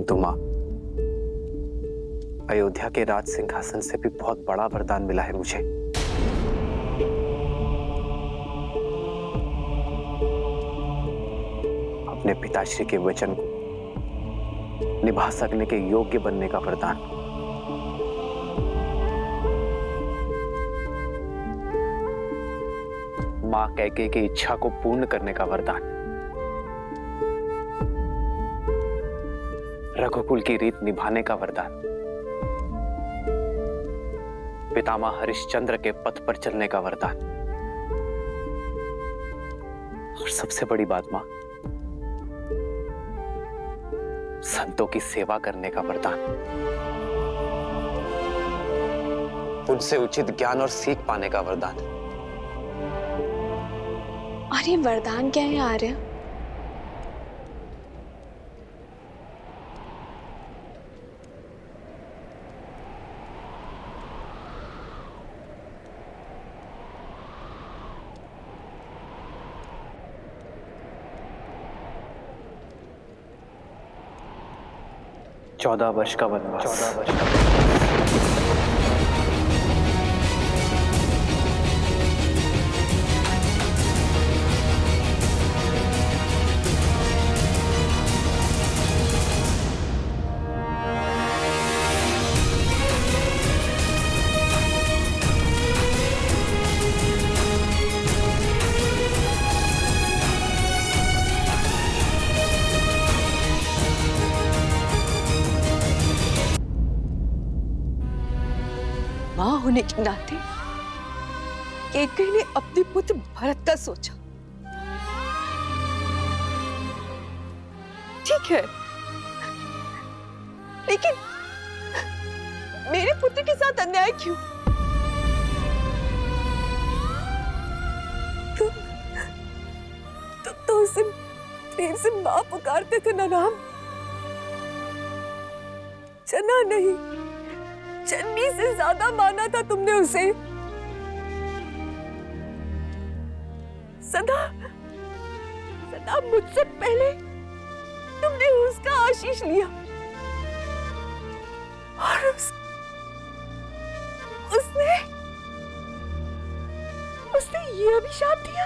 परंतु मां, अयोध्या के राज सिंहासन से भी बहुत बड़ा वरदान मिला है मुझे। अपने पिताश्री के वचन को निभा सकने के योग्य बनने का वरदान। मां कैकेयी की इच्छा को पूर्ण करने का वरदान। रघुकुल की रीत निभाने का वरदान। पितामह हरिश्चंद्र के पथ पर चलने का वरदान। और सबसे बड़ी बात मां, संतों की सेवा करने का वरदान। उनसे उचित ज्ञान और सीख पाने का वरदान। और ये वरदान क्या है आर्य? चौदह वर्ष का वनवास। 14 वर्ष का मां होने के नाते कैकेयी ने अपने पुत्र भरत का सोचा। ठीक है, लेकिन मेरे पुत्र के साथ अन्याय क्यों? तुम तो उसे प्रेम से मां पुकारते थे ना राम? चना नहीं, चन्नी से ज्यादा माना था तुमने उसे। सदा सदा मुझसे पहले तुमने उसका आशीष लिया और उसने ये अभिशाप दिया।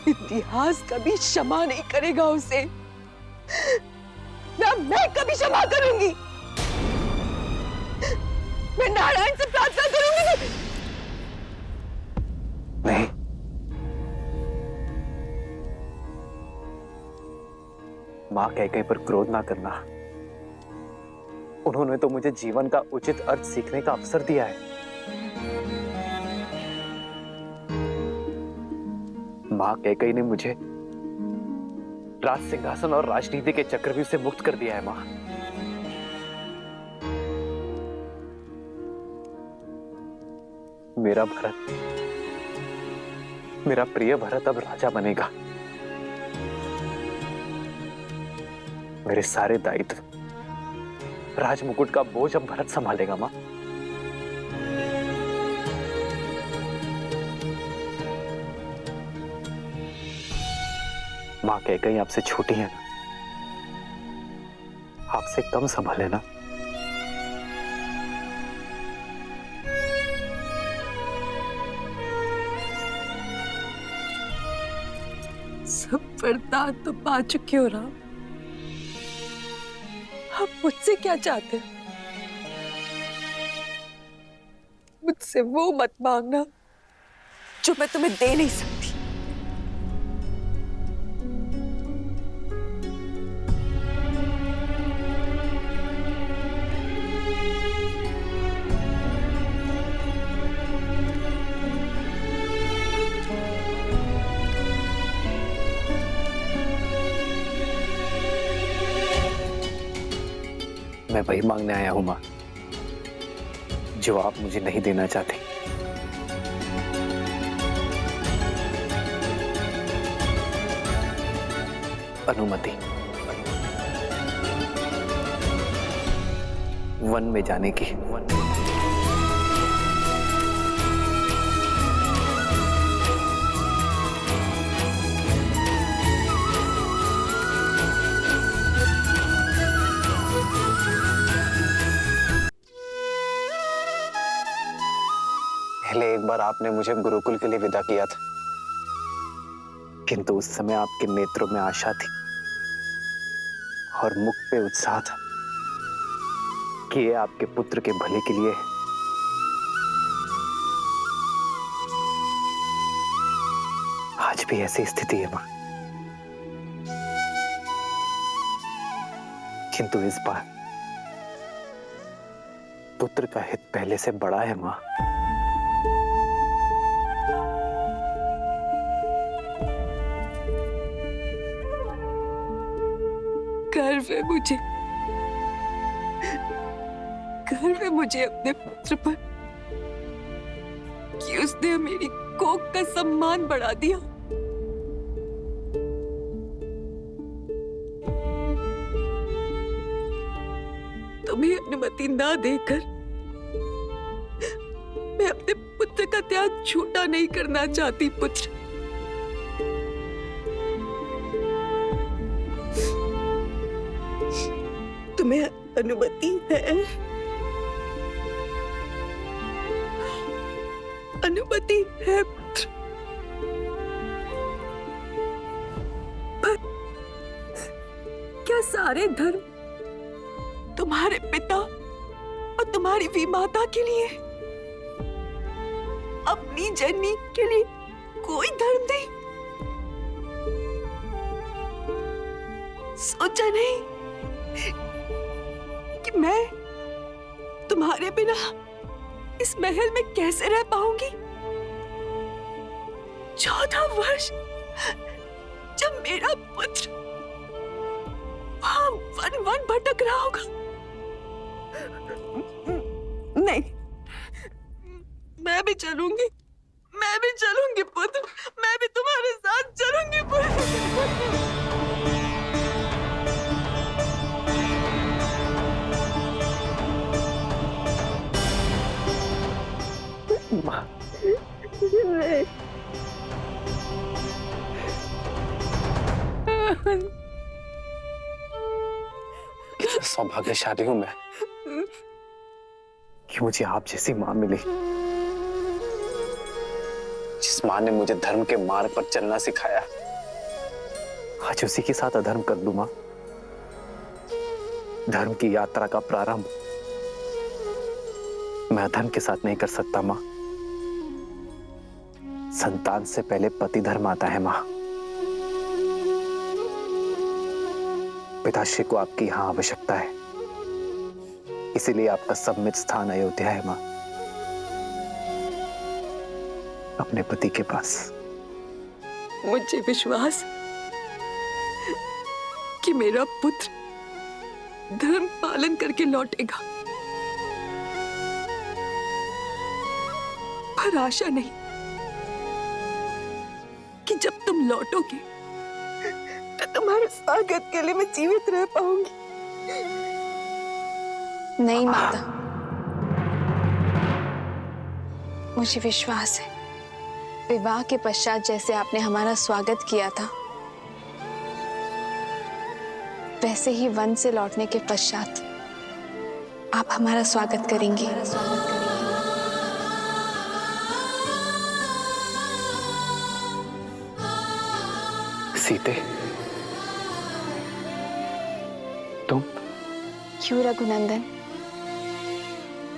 इतिहास कभी क्षमा नहीं करेगा उसे, मैं कभी क्षमा करूंगी। मैं नारायण से प्रार्थना करूंगी। नहीं, मां कैकेयी पर क्रोध ना करना। उन्होंने तो मुझे जीवन का उचित अर्थ सीखने का अवसर दिया है। मां कैकेयी ने मुझे राज सिंहासन और राजनीति के चक्रव्यूह से मुक्त कर दिया है मां। मेरा भरत, मेरा प्रिय भरत अब राजा बनेगा। मेरे सारे दायित्व, राजमुकुट का बोझ अब भरत संभालेगा मां। मां कैकेयी आपसे छोटी है ना, आपसे कम संभाले ना। सब वरदान तो पा चुके हो राम, आप मुझसे क्या चाहते हो? मुझसे वो मत मांगना जो मैं तुम्हें दे नहीं सकती। मैं वही मांगने आया हूं मां, जो आप मुझे नहीं देना चाहते। अनुमति, वन में जाने की। पहले एक बार आपने मुझे गुरुकुल के लिए विदा किया था, किंतु उस समय आपके नेत्रों में आशा थी और मुख पे उत्साह था कि ये आपके पुत्र के भले के लिए है। आज भी ऐसी स्थिति है मां, किंतु इस बार पुत्र का हित पहले से बड़ा है मां। गर्व है मुझे, गर्व है मुझे अपने पुत्र पर कि उसने मेरी कोख का सम्मान बढ़ा दिया। तुम्हें अनुमति ना देकर मैं अपने पुत्र का त्याग झूठा नहीं करना चाहती। पुत्र, तुम्हें अनुमति है, अनुमति है पुत्र, पर क्या सारे धर्म तुम्हारे पिता और तुम्हारी विमाता के लिए, अपनी जननी के लिए कोई धर्म नहीं? सोचा नहीं कि मैं तुम्हारे बिना इस महल में कैसे रह पाऊंगी? 14 वर्ष जब मेरा पुत्र वहां वन वन भटक रहा होगा। नहीं, मैं भी चलूंगी, मैं भी चलूंगी पुत्र, मैं भी तुम्हारे साथ चलूंगी पुत्र। मां, कितना सौभाग्यशाली हूं मैं कि मुझे आप जैसी मां मिली, जिस मां ने मुझे धर्म के मार्ग पर चलना सिखाया। आज उसी के साथ अधर्म कर दूं मां। धर्म की यात्रा का प्रारंभ मैं अधर्म के साथ नहीं कर सकता मां। संतान से पहले पति धर्म आता है मां। पिताश्री को आपकी यहां आवश्यकता है, इसीलिए आपका सम्मित स्थान अयोध्या है मां, अपने पति के पास। मुझे विश्वास कि मेरा पुत्र धर्म पालन करके लौटेगा, पर आशा नहीं कि जब तुम लौटोगे तो तुम्हारे स्वागत के लिए मैं जीवित रह पाऊंगी। नहीं माता, मुझे विश्वास है विवाह के पश्चात जैसे आपने हमारा स्वागत किया था, वैसे ही वन से लौटने के पश्चात आप हमारा स्वागत करेंगी। सीते, तुम? क्यों रघुनंदन,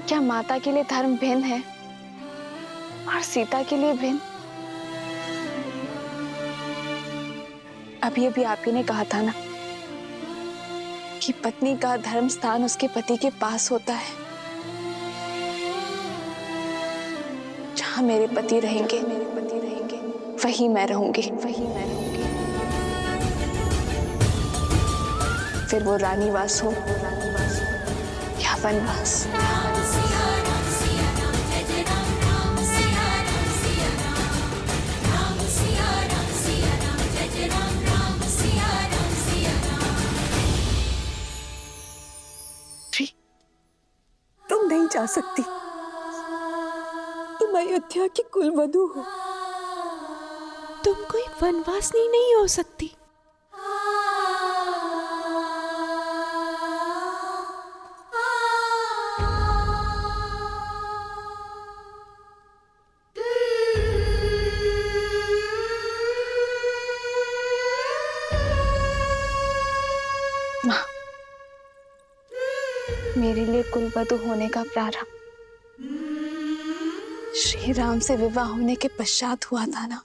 क्या माता के लिए धर्म भिन्न है और सीता के लिए भिन्न? अभी अभी आप ही ने कहा था ना कि पत्नी का धर्म स्थान उसके पति के पास होता है। जहां मेरे पति रहेंगे वहीं मैं रहूंगी। फिर वो रानीवास हो या वनवास। तुम नहीं जा सकती, तुम अयोध्या की कुलवधू हो, तुम कोई वनवासनी नहीं हो सकती। मेरे लिए कुलवधू होने का प्रारंभ श्री राम से विवाह होने के पश्चात हुआ था ना।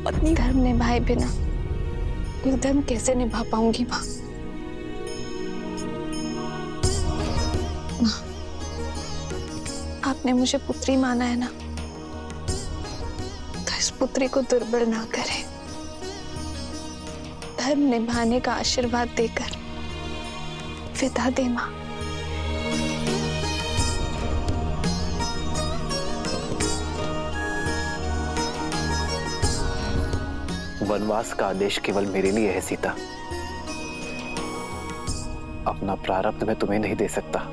पत्नी धर्म निभाए बिना कुल धर्म कैसे निभा पाऊंगी माँ? आपने मुझे पुत्री माना है ना, तो इस पुत्री को दुर्बल ना करें। धर्म निभाने का आशीर्वाद देकर विदा दे माँ। वनवास का आदेश केवल मेरे लिए है सीता। अपना प्रारब्ध मैं तुम्हें नहीं दे सकता।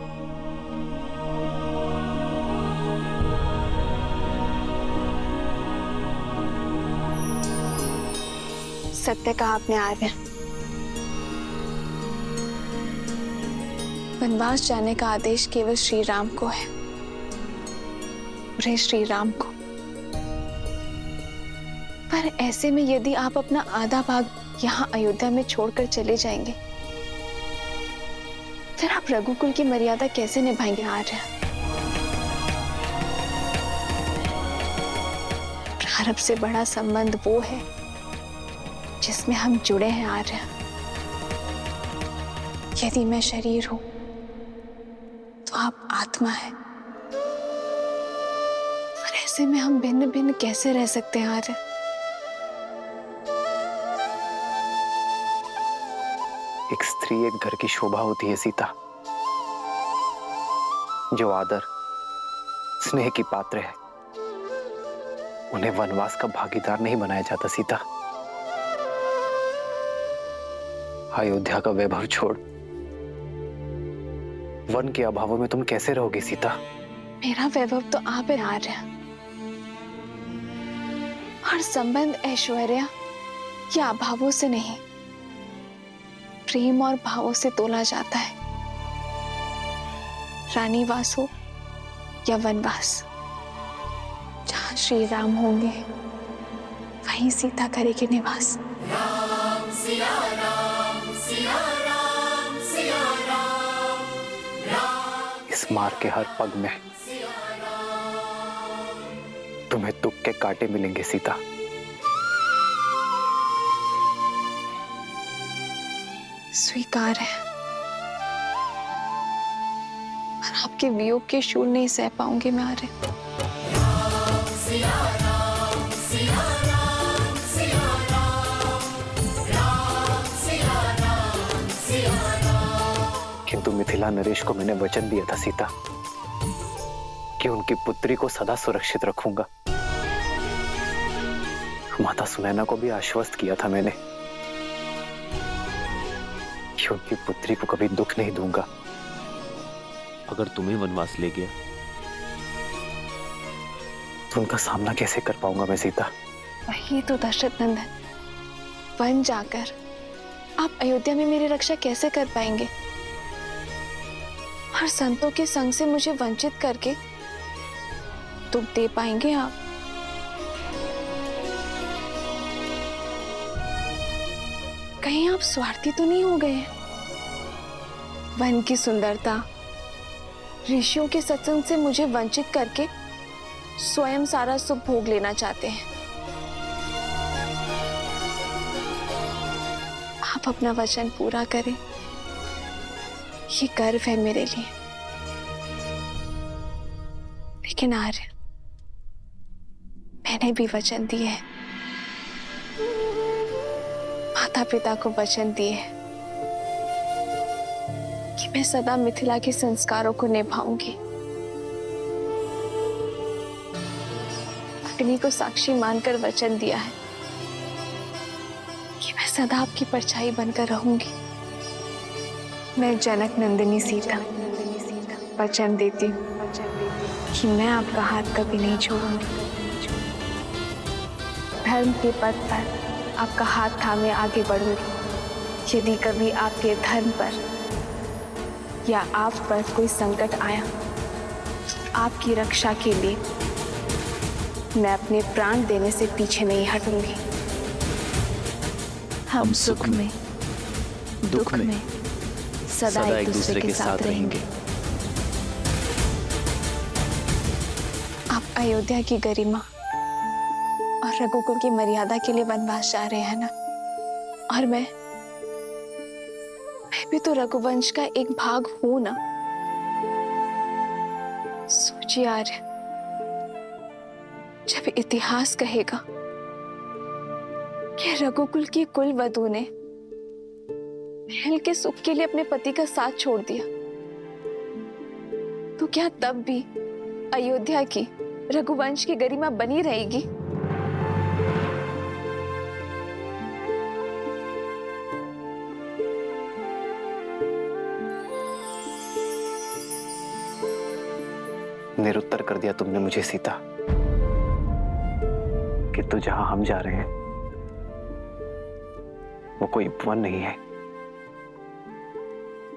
सत्य कहा आपने आर्य। वनवास जाने का आदेश केवल श्री राम को है, रे श्री राम को। पर ऐसे में यदि आप अपना आधा भाग यहाँ अयोध्या में छोड़कर चले जाएंगे, फिर आप रघुकुल की मर्यादा कैसे निभाएंगे आर्य? प्रारब्ध से बड़ा संबंध वो है जिसमें हम जुड़े हैं आर्य। यदि मैं शरीर हूं तो आप आत्मा है, और ऐसे में हम भिन्न भिन्न कैसे रह सकते हैं आर्य? एक स्त्री एक घर की शोभा होती है सीता, जो आदर स्नेह की पात्र है। उन्हें वनवास का भागीदार नहीं बनाया जाता सीता। अयोध्या का वैभव छोड़ वन के अभावों में तुम कैसे रहोगी सीता? मेरा वैभव तो आप है आर्य, और संबंध ऐश्वर्य या अभावों से नहीं, प्रेम और भावों से तोला जाता है। रानी वास हो या वनवास, जहां श्री राम होंगे वहीं सीता करेगी निवास। राम सिया राम सिया राम सिया राम राम। इस मार्ग के हर पग में तुम्हें दुख के कांटे मिलेंगे सीता। स्वीकार है, पर आपके वियोग के शूल नहीं सह पाऊंगी मैं आर्य। राम सिया राम सिया राम सिया राम राम सिया राम सिया राम। किंतु मिथिला नरेश को मैंने वचन दिया था सीता कि उनकी पुत्री को सदा सुरक्षित रखूंगा। माता सुनैना को भी आश्वस्त किया था मैंने कि उनकी पुत्री को कभी दुख नहीं दूंगा। अगर तुम्हें वनवास ले गया तो उनका सामना कैसे कर पाऊंगा मैं सीता? वही तो दशरथ नंदन, वन जाकर आप अयोध्या में मेरी रक्षा कैसे कर पाएंगे? और संतों के संग से मुझे वंचित करके दुख दे पाएंगे आप? कहीं आप स्वार्थी तो नहीं हो गए? वन की सुंदरता, ऋषियों के सत्संग से मुझे वंचित करके स्वयं सारा सुख भोग लेना चाहते हैं। आप अपना वचन पूरा करें, ये गर्व है मेरे लिए। लेकिन आर्य, मैंने भी वचन दिए है, माता पिता को वचन दिए है कि मैं सदा मिथिला के संस्कारों को निभाऊंगी। अग्नि को साक्षी मानकर वचन दिया है कि मैं सदा आपकी परछाई बनकर रहूंगी। मैं जनक नंदिनी सीता वचन देती हूँ कि मैं आपका हाथ कभी नहीं छोड़ूंगी। धर्म के पथ पर आपका हाथ थामे आगे बढ़ूंगी। यदि कभी आपके धर्म पर या आप पर कोई संकट आया, तो आपकी रक्षा के लिए मैं अपने प्राण देने से पीछे नहीं हटूंगी। हम सुख में दुख में सदा एक दूसरे के साथ रहेंगे। आप अयोध्या की गरिमा और रघुकुल की मर्यादा के लिए वनवास जा रहे हैं ना, और मैं भी तो रघुवंश का एक भाग हूं ना। सोचिए आर्य, जब इतिहास कहेगा कि रघुकुल की कुल वधू ने महल के सुख के लिए अपने पति का साथ छोड़ दिया, तो क्या तब भी अयोध्या की रघुवंश की गरिमा बनी रहेगी? निरुत्तर कर दिया तुमने मुझे सीता, कि तो जहां हम जा रहे हैं वो कोई वन नहीं है,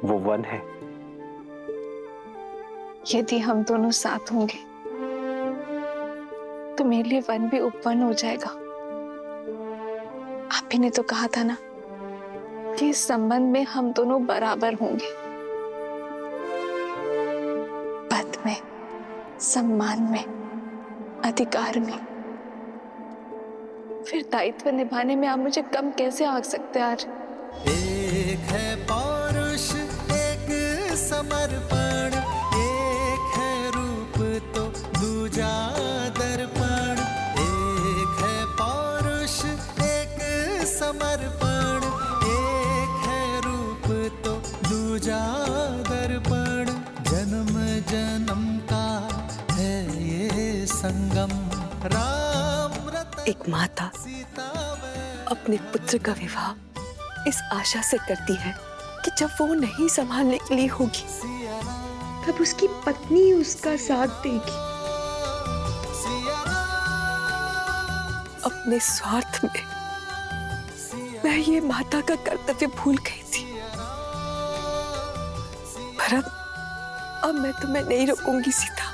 वो वन है। यदि हम दोनों साथ होंगे तो मेरे लिए वन भी उपवन हो जाएगा। आप ही ने तो कहा था ना कि इस संबंध में हम दोनों बराबर होंगे, पद में, सम्मान में, अधिकार में। फिर दायित्व निभाने में आप मुझे कम कैसे आंक सकते हैं? एक है पौरुष, एक समर्पण, एक है रूप तो दूजा दर्पण। एक है पौरुष, एक समर्पण, एक है रूप तो दूजा दर्पण। जन्म जन्म का है ये संगम, राम रतन एक माता अपने पुत्र का विवाह इस आशा से करती है कि जब वो नहीं संभालने के लिए होगी तब उसकी पत्नी उसका साथ देगी। अपने स्वार्थ में मैं ये माता का कर्तव्य भूल गई थी, पर अब मैं तुम्हें नहीं रोकूंगी सीता।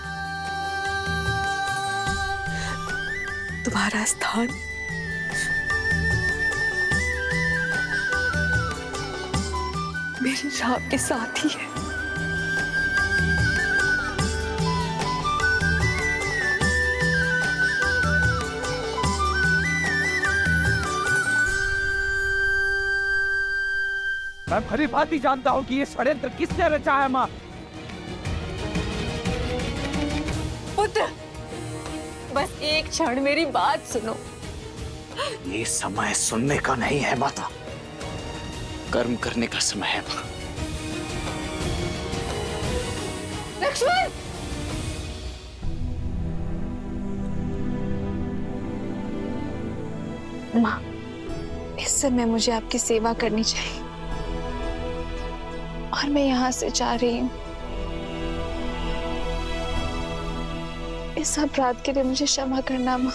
तुम्हारा स्थान मेरी राम के साथ ही है। मैं भली भांति जानता हूँ कि ये षड्यंत्र किसने रचा है माँ। पुत्र, बस एक क्षण मेरी बात सुनो। ये समय सुनने का नहीं है माता, कर्म करने का समय है मां। लक्ष्मण! माँ, इस समय मुझे आपकी सेवा करनी चाहिए और मैं यहाँ से जा रही हूँ। इस अपराध के लिए मुझे क्षमा करना माँ।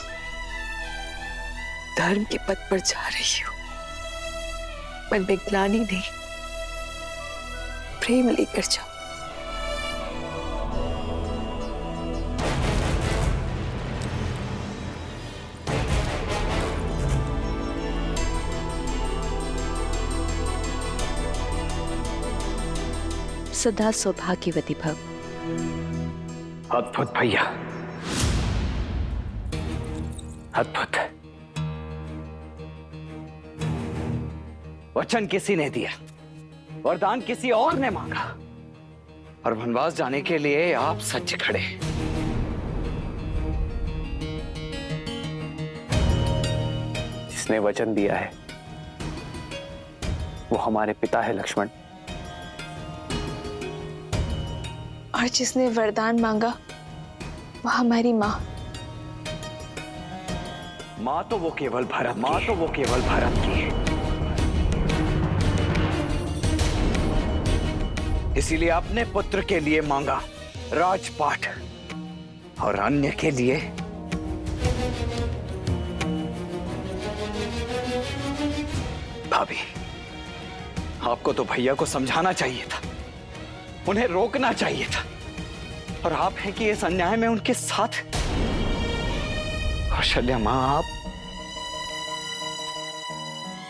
धर्म के पथ पर जा रही हूँ, मन में ग्लानि नहीं, प्रेम लेकर जाओ। सदा सौभाग्यवती भव। अद्भुत भैया, अद्भुत। वचन किसी ने दिया, वरदान किसी और ने मांगा, और वनवास जाने के लिए आप सच खड़े। जिसने वचन दिया है वो हमारे पिता है लक्ष्मण, और जिसने वरदान मांगा वो हमारी माँ। माँ तो वो केवल भरत की है। इसीलिए अपने पुत्र के लिए मांगा राजपाट, और अन्य के लिए भाभी। आपको तो भैया को समझाना चाहिए था, उन्हें रोकना चाहिए था, और आप हैं कि इस अन्याय में उनके साथ। कौशल्या मां,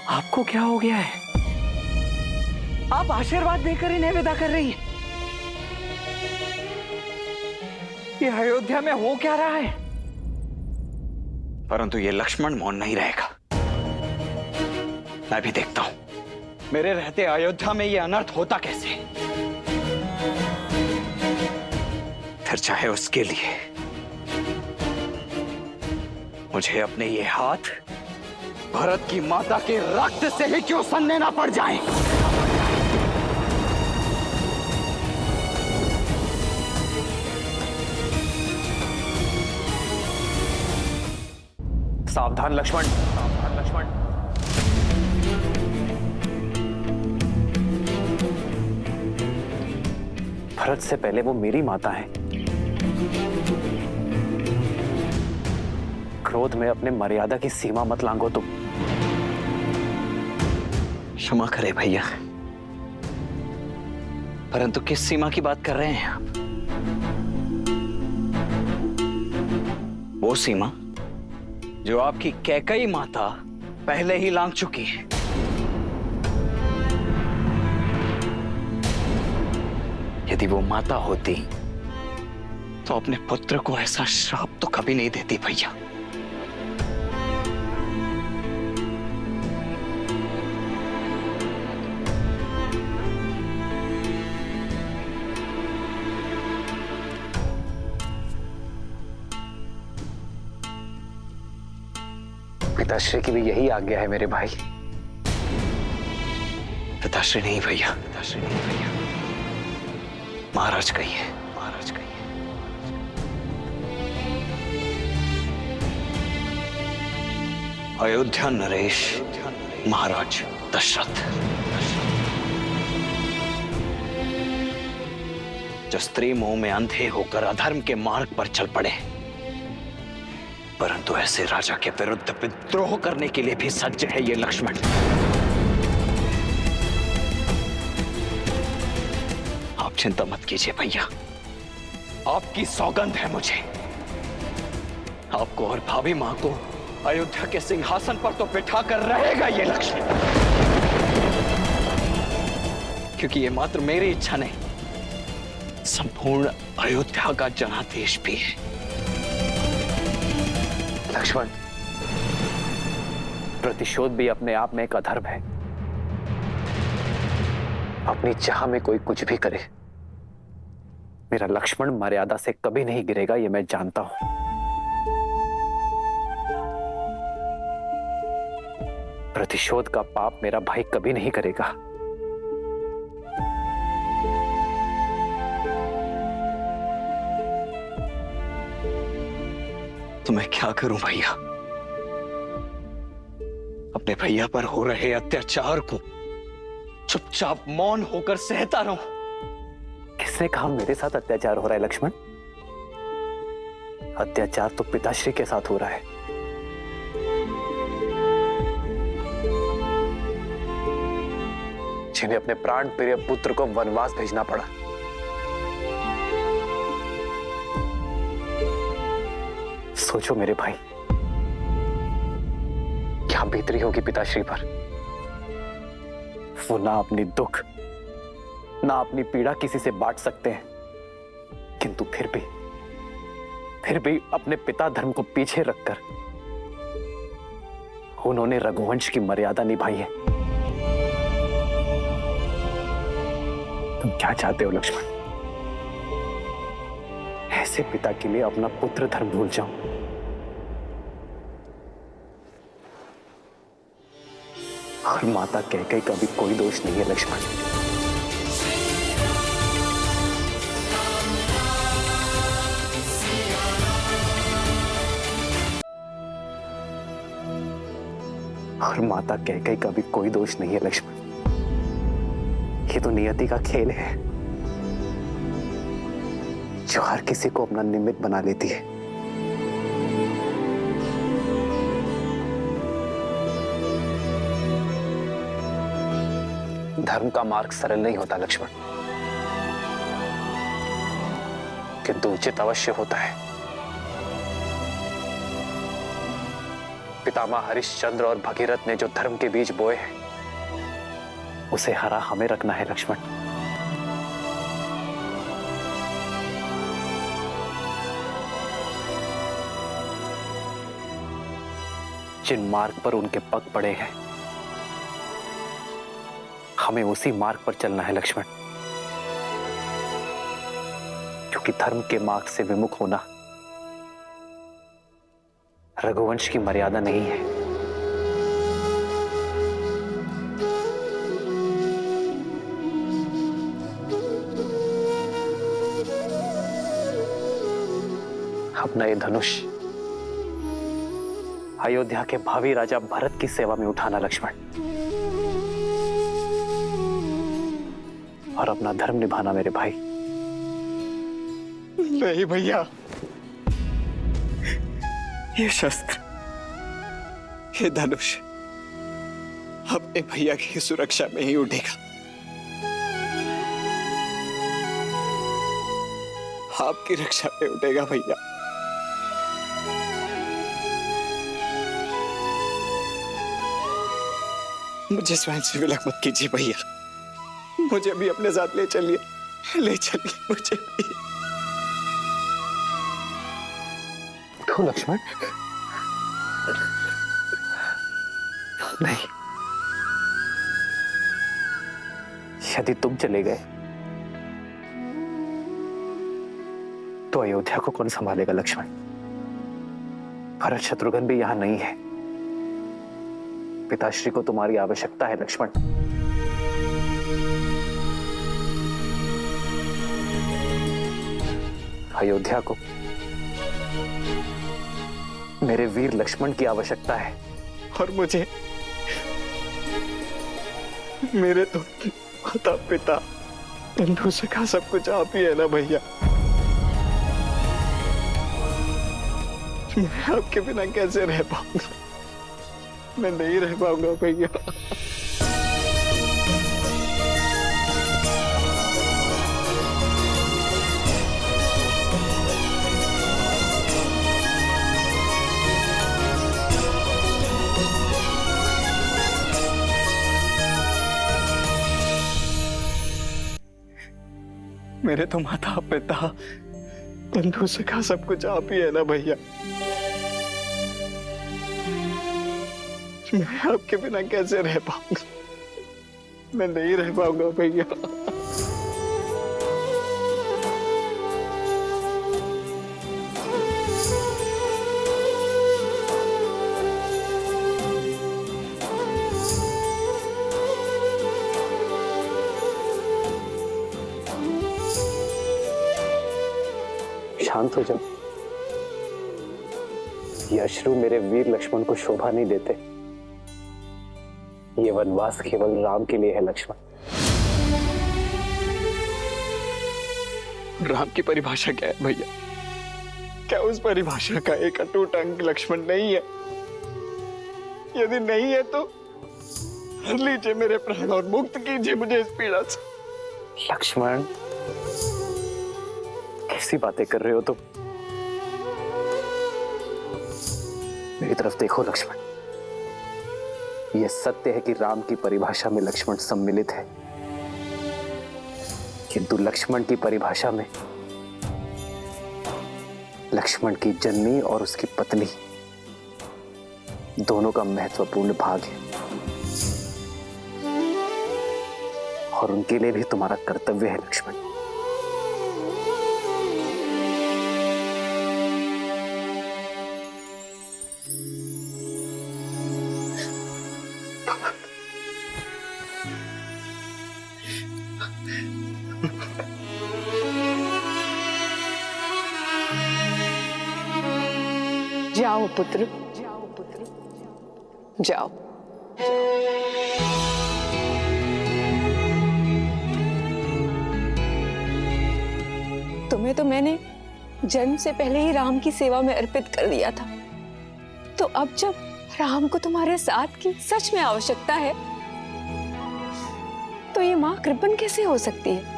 आपको क्या हो गया है? आप आशीर्वाद देकर इन्हें विदा कर रही हैं। ये अयोध्या में हो क्या रहा है? परंतु ये लक्ष्मण मौन नहीं रहेगा। मैं भी देखता हूं मेरे रहते अयोध्या में ये अनर्थ होता कैसे। फिर चाहे उसके लिए मुझे अपने ये हाथ भरत की माता के रक्त से ही क्यों सनने ना पड़ जाएं। सावधान लक्ष्मण, सावधान लक्ष्मण। भरत से पहले वो मेरी माता है। क्रोध में अपने मर्यादा की सीमा मत लांघो तुम। क्षमा करे भैया, परंतु किस सीमा की बात कर रहे हैं आप? वो सीमा जो आपकी कैकई माता पहले ही लांघ चुकी है। यदि वो माता होती तो अपने पुत्र को ऐसा श्राप तो कभी नहीं देती भैया। पिताश्री की भी यही आज्ञा है मेरे भाई। पिताश्री नहीं भैया, पिताश्री नहीं भैया, महाराज कहिए, महाराज कहिए। अयोध्या नरेश महाराज दशरथ। जो स्त्री मोह में अंधे होकर अधर्म के मार्ग पर चल पड़े, परंतु ऐसे राजा के विरुद्ध विद्रोह करने के लिए भी सज्ज है ये लक्ष्मण। आप चिंता मत कीजिए भैया, आपकी सौगंध है मुझे। आपको और भाभी मां को अयोध्या के सिंहासन पर तो बिठा कर रहेगा ये लक्ष्मण, क्योंकि ये मात्र मेरी इच्छा नहीं, संपूर्ण अयोध्या का जनादेश भी है। लक्ष्मण, प्रतिशोध भी अपने आप में एक अधर्म है। अपनी चाह में कोई कुछ भी करे, मेरा लक्ष्मण मर्यादा से कभी नहीं गिरेगा, ये मैं जानता हूं। प्रतिशोध का पाप मेरा भाई कभी नहीं करेगा। तो मैं क्या करूं भैया? अपने भैया पर हो रहे अत्याचार को चुपचाप मौन होकर सहता रहूं? किसने कहा मेरे साथ अत्याचार हो रहा है लक्ष्मण? अत्याचार तो पिताश्री के साथ हो रहा है। जिन्हें अपने प्राण प्रिय पुत्र को वनवास भेजना पड़ा। सोचो मेरे भाई, क्या बीतरी होगी पिताश्री पर। वो ना अपनी दुख ना अपनी पीड़ा किसी से बांट सकते हैं, किंतु फिर भी अपने पिता धर्म को पीछे रखकर उन्होंने रघुवंश की मर्यादा निभाई है। तुम क्या चाहते हो लक्ष्मण? ऐसे पिता के लिए अपना पुत्र धर्म भूल जाऊं? और माता कैकेयी का भी कोई दोष नहीं है लक्ष्मण। और माता कैकेयी का भी कोई दोष नहीं है लक्ष्मण। ये तो नियति का खेल है जो हर किसी को अपना निमित्त बना लेती है। धर्म का मार्ग सरल नहीं होता लक्ष्मण, किंतु उचित अवश्य होता है। पितामह हरिश्चंद्र और भगीरथ ने जो धर्म के बीज बोए हैं, उसे हरा हमें रखना है लक्ष्मण। जिन मार्ग पर उनके पग पड़े हैं, हमें उसी मार्ग पर चलना है लक्ष्मण, क्योंकि धर्म के मार्ग से विमुख होना रघुवंश की मर्यादा नहीं है। अपना ये धनुष अयोध्या के भावी राजा भरत की सेवा में उठाना लक्ष्मण, और अपना धर्म निभाना मेरे भाई। नहीं भैया, ये शस्त्र, ये धनुष अपने भैया की सुरक्षा में ही उठेगा। आपकी रक्षा में उठेगा भैया। मुझे स्वयं से विलक मत कीजिए भैया, मुझे भी अपने साथ ले चलिए, ले चलिए मुझे भी। तो लक्ष्मण, नहीं, यदि तुम चले गए तो अयोध्या को कौन संभालेगा लक्ष्मण? भरत शत्रुघ्न भी यहां नहीं है। पिताश्री को तुम्हारी आवश्यकता है लक्ष्मण। अयोध्या को मेरे वीर लक्ष्मण की आवश्यकता है। और मुझे मेरे तो माता पिता बंधु सखा सब कुछ आप ही है ना भैया। मैं आपके बिना कैसे रह पाऊंगा? मैं नहीं रह पाऊंगा भैया। मेरे तो माता पिता बंधु सखा सब कुछ आप ही है ना भैया। मैं आपके बिना कैसे रह पाऊंगा? मैं नहीं रह पाऊंगा भैया। शांत हो जाओ। ये अश्रु मेरे वीर लक्ष्मण को शोभा नहीं देते। ये वनवास केवल राम के लिए है लक्ष्मण। राम की परिभाषा क्या है भैया? क्या उस परिभाषा का एक अटूट अंग लक्ष्मण नहीं है? यदि नहीं है तो हर लीजिए मेरे प्राण और मुक्त कीजिए मुझे इस पीड़ा से। लक्ष्मण, कैसी बातें कर रहे हो तुम? मेरी तरफ देखो लक्ष्मण। यह सत्य है कि राम की परिभाषा में लक्ष्मण सम्मिलित है, किंतु लक्ष्मण की परिभाषा में लक्ष्मण की जननी और उसकी पत्नी दोनों का महत्वपूर्ण भाग है, और उनके लिए भी तुम्हारा कर्तव्य है लक्ष्मण। जाओ पुत्र, जाओ पुत्र, जाओ। तुम्हें तो मैंने जन्म से पहले ही राम की सेवा में अर्पित कर दिया था, तो अब जब राम को तुम्हारे साथ की सच में आवश्यकता है, तो ये मां कृपण कैसे हो सकती है?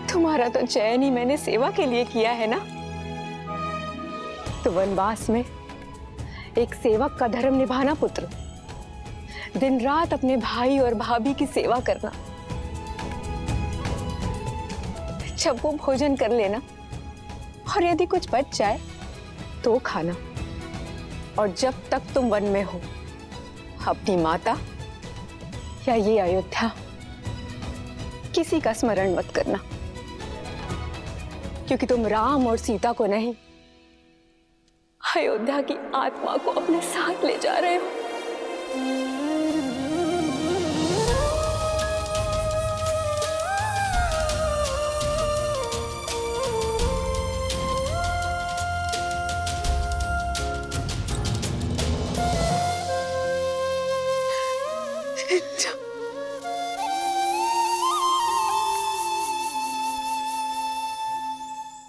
तुम्हारा तो चयन ही मैंने सेवा के लिए किया है ना। तो वनवास में एक सेवक का धर्म निभाना पुत्र दिन रात अपने भाई और भाभी की सेवा करना, जब वो भोजन कर लेना और यदि कुछ बच जाए तो खाना, और जब तक तुम वन में हो अपनी माता या ये अयोध्या किसी का स्मरण मत करना, क्योंकि तुम राम और सीता को नहीं, अयोध्या की आत्मा को अपने साथ ले जा रहे हो।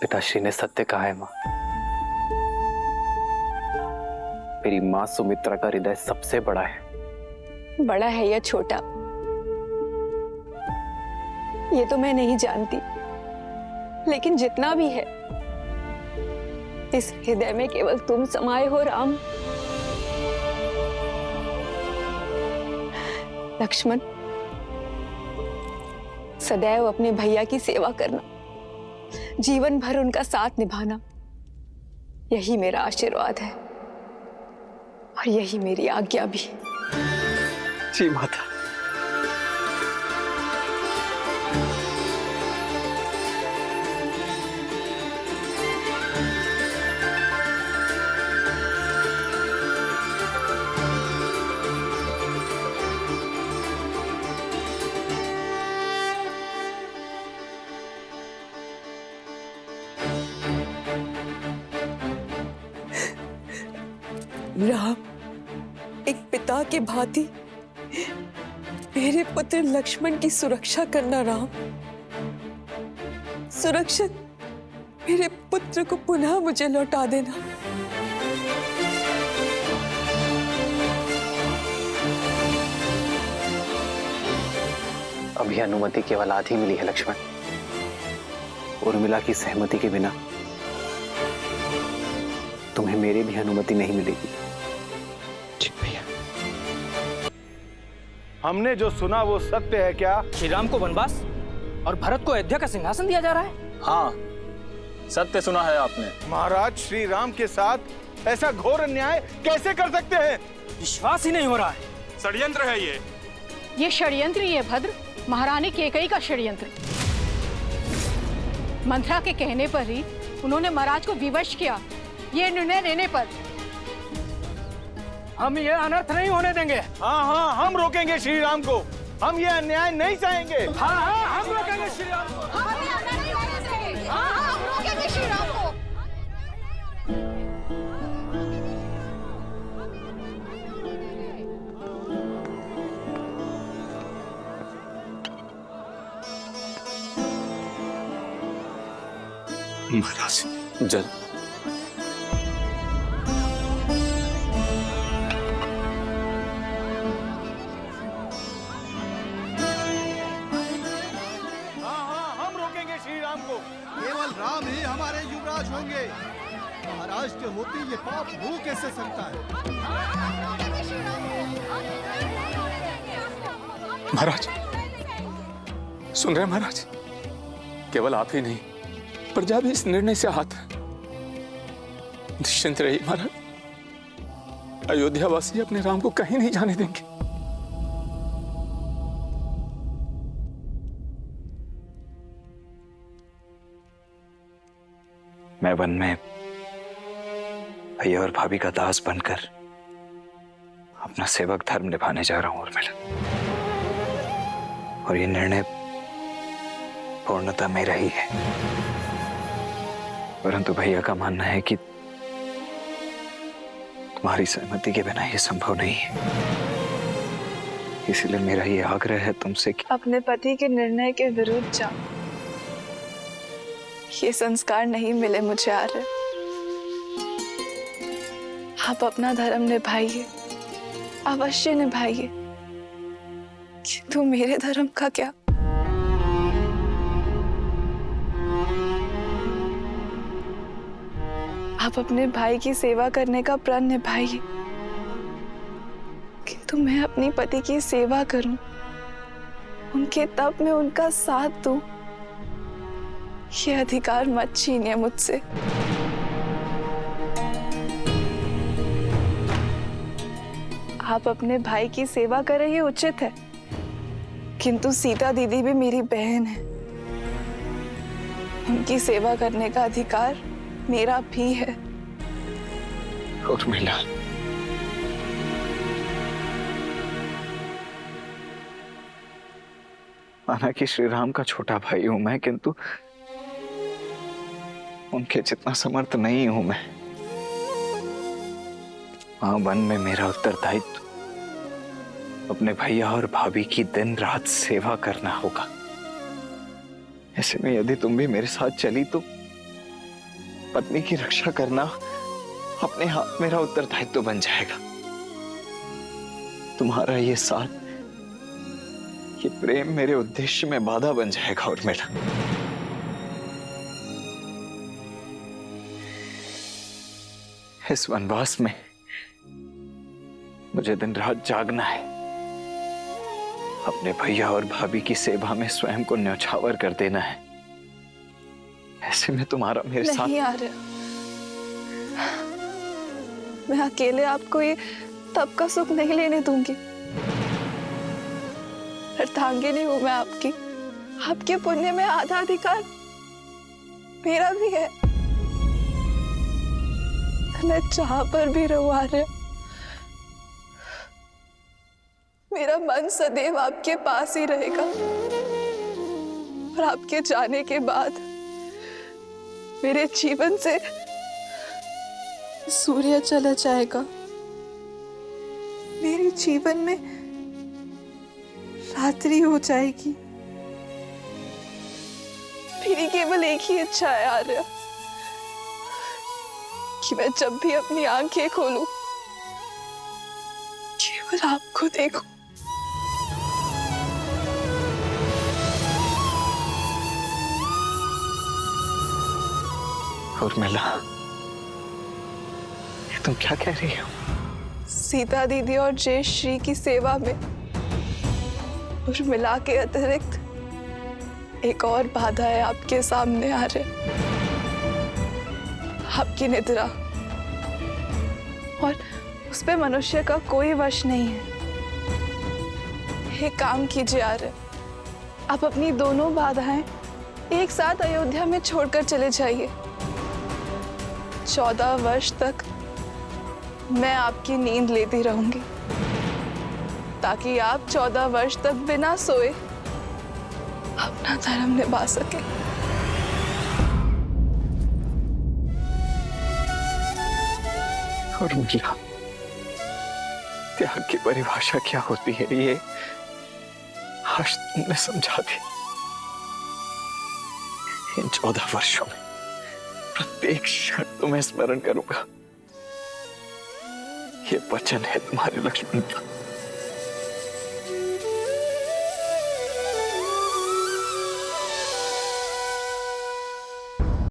पिताश्री ने सत्य कहा है मां। मेरी मां सुमित्रा का हृदय सबसे बड़ा है। बड़ा है या छोटा ये तो मैं नहीं जानती, लेकिन जितना भी है इस हृदय में केवल तुम समाये हो राम। लक्ष्मण, सदैव अपने भैया की सेवा करना, जीवन भर उनका साथ निभाना, यही मेरा आशीर्वाद है और यही मेरी आज्ञा भी। जी माता। राम, एक पिता के भांति मेरे पुत्र लक्ष्मण की सुरक्षा करना राम। सुरक्षित मेरे पुत्र को पुनः मुझे लौटा देना। अभी अनुमति केवल आधी मिली है लक्ष्मण। उर्मिला की सहमति के बिना तुम्हें मेरी भी अनुमति नहीं मिलेगी। ठीक भैया। हमने जो सुना वो सत्य है क्या? श्री राम को वनवास और भरत को अयोध्या का सिंहासन दिया जा रहा है। हाँ, सत्य सुना है आपने। महाराज श्री राम के साथ ऐसा घोर अन्याय कैसे कर सकते हैं? विश्वास ही नहीं हो रहा है। षड्यंत्र है ये षड्यंत्र ही है भद्र, महारानी केकई का षड्यंत्र। मंथरा के कहने पर ही उन्होंने महाराज को विवश किया। ये निर्णय लेने पर हम ये अनर्थ नहीं होने देंगे। हाँ हाँ, हम रोकेंगे श्री राम को। हम ये अन्याय नहीं सहेंगे। हाँ हाँ, हम रोकेंगे श्री राम को। हम रोकेंगे श्री राम को। महाराज जल। केवल राम ही हमारे युवराज होंगे। महाराज के होते ये पाप हो कैसे सकता है? महाराज सुन रहे हैं महाराज? केवल आप ही नहीं, प्रजा भी इस निर्णय से आहत है। निश्चिंत रहिए महाराज, अयोध्यावासी अपने राम को कहीं नहीं जाने देंगे। मैं वन में भैया और भाभी का दास बनकर अपना सेवक धर्म निभाने जा रहा हूं उर्मिला, और ये निर्णय पूर्णतः मेरा ही है। परंतु भैया का मानना है कि तुम्हारी सहमति के बिना ये संभव नहीं है। इसलिए मेरा ये आग्रह है तुमसे कि अपने पति के निर्णय के विरुद्ध जाओ। ये संस्कार नहीं मिले मुझे आर्य। आप अपना धर्म निभाइए, अवश्य निभाइए, किंतु मेरे धर्म का क्या? आप अपने भाई की सेवा करने का प्रण निभाइए, तो मैं अपनी पति की सेवा करूं, उनके तप में उनका साथ दूं। ये अधिकार मत छीनिए मुझसे। आप अपने भाई की सेवा करें ये उचित है, किंतु सीता दीदी भी मेरी बहन है। उनकी सेवा करने का अधिकार मेरा भी है। उर्मिला, माना कि श्री राम का छोटा भाई हूं मैं, किंतु उनके जितना समर्थ नहीं हूं मैं। वहां वन में मेरा उत्तरदायित्व अपने भैया और भाभी की दिन रात सेवा करना होगा। ऐसे में यदि तुम भी मेरे साथ चली तो पत्नी की रक्षा करना अपने हाथ मेरा उत्तरदायित्व बन जाएगा। तुम्हारा ये साथ, ये प्रेम मेरे उद्देश्य में बाधा बन जाएगा। और मेरा इस वनवास में मुझे दिन रात जागना है, अपने भैया और भाभी की सेवा में स्वयं को न्यौछावर कर देना है। ऐसे में तुम्हारा मेरे साथ नहीं आ रहा। मैं अकेले आपको ये तब का सुख नहीं लेने दूंगी। अर्धांगिनी हूं मैं आपकी। आपके पुण्य में आधा अधिकार मेरा भी है। मैं चाह पर भी रहूं आर्य, मेरा मन सदैव आपके पास ही रहेगा। और आपके जाने के बाद मेरे जीवन से सूर्य चला जाएगा। मेरे जीवन में रात्रि हो जाएगी। मेरी केवल एक ही इच्छा है आर्य, कि मैं जब भी अपनी आंखें खोलूं केवल आपको देखूं। उर्मिला, ये तुम क्या कह रही हो? सीता दीदी और जय श्री की सेवा में उर्मिला के अतिरिक्त एक और बाधा है आपके सामने आ रहे। आपकी निद्रा, और उस पे मनुष्य का कोई वश नहीं है। एक काम कीजिए आ रहे, आप अपनी दोनों बाधाएं एक साथ अयोध्या में छोड़कर चले जाइए। 14 वर्ष तक मैं आपकी नींद लेती रहूंगी, ताकि आप 14 वर्ष तक बिना सोए अपना धर्म निभा सके। उर्मिला, त्याग की परिभाषा क्या होती है ये आज तुमने समझा दी। इन 14 वर्षों में प्रत्येक क्षण तुम्हें स्मरण करूंगा। ये वचन है तुम्हारे लक्ष्मण का।